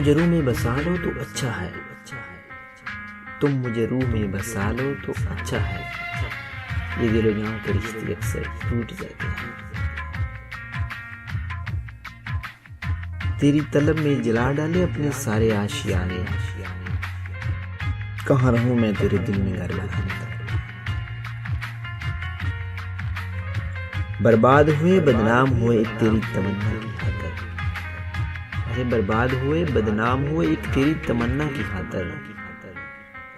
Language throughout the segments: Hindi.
मुझे रूह में बसा लो तो अच्छा है, तुम मुझे रूह में बसा लो तो अच्छा है। ये दिलो जान के रिश्ते अक्सर टूट जाते हैं। तेरी तलब में जला डाले अपने सारे आशियाने, कहाँ रहूं मैं तेरे दिल में घर बनाने तक। बर्बाद हुए बदनाम हुए एक तेरी तमन्ना की खातर, अरे बर्बाद हुए बदनाम हुए एक तेरी तमन्ना की खातर।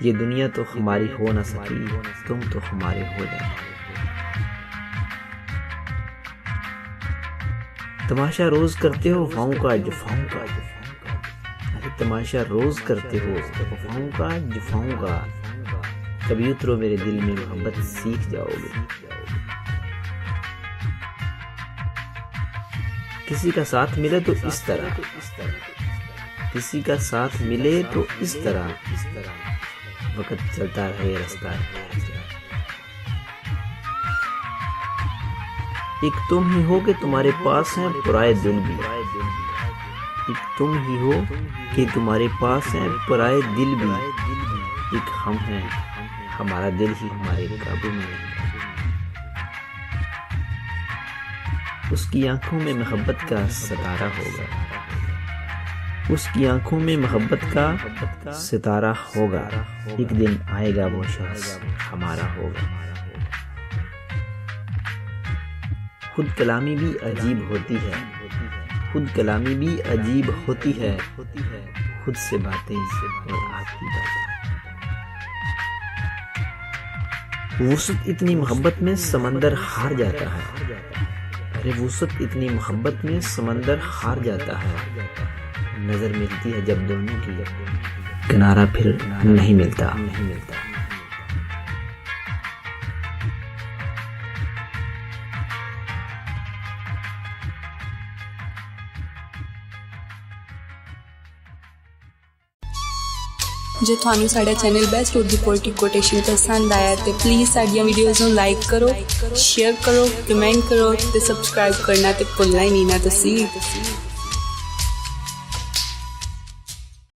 ये दुनिया तो हमारी हो ना सकी, तुम तो हमारे हो जाना। तमाशा रोज करते हो वफाओं का जुफाओं का, अरे तमाशा रोज करते हो वफाओं का जुफाओं का। कभी उतरो मेरे दिल में मोहब्बत सीख जाओगे। किसी का साथ मिले तो इस तरह, किसी का साथ मिले तो इस तरह, वक्त चलता रहे रास्ता एक तुम ही हो कि तुम्हारे पास हैं पुराए दिल भी, एक तुम ही हो कि तुम्हारे पास हैं पुराए दिल भी। एक हम हैं, हमारा दिल ही हमारे काबू में नहीं। उसकी आंखों में मोहब्बत का सितारा होगा, उसकी आंखों में मोहब्बत का सितारा होगा। एक दिन आएगा वो शख्स हमारा होगा। खुद कलामी भी अजीब होती है, खुद कलामी भी अजीब होती है, खुद से बातें और आपकी बातें। वुसअत इतनी मोहब्बत में समंदर हार जाता है, अरे वुसअत इतनी मोहब्बत में समंदर हार जाता है। नजर मिलती है जब दोनों की, किनारा फिर नहीं मिलता। जे थानू साडा channel best Urdu poetic quotation पसंद आया तो प्लीज़ साडियां वीडियोज़ नूं लाइक करो, शेयर करो, कमेंट करो ते सब्सक्राइब करना ते भुलना ही नहीं ना तुसीं।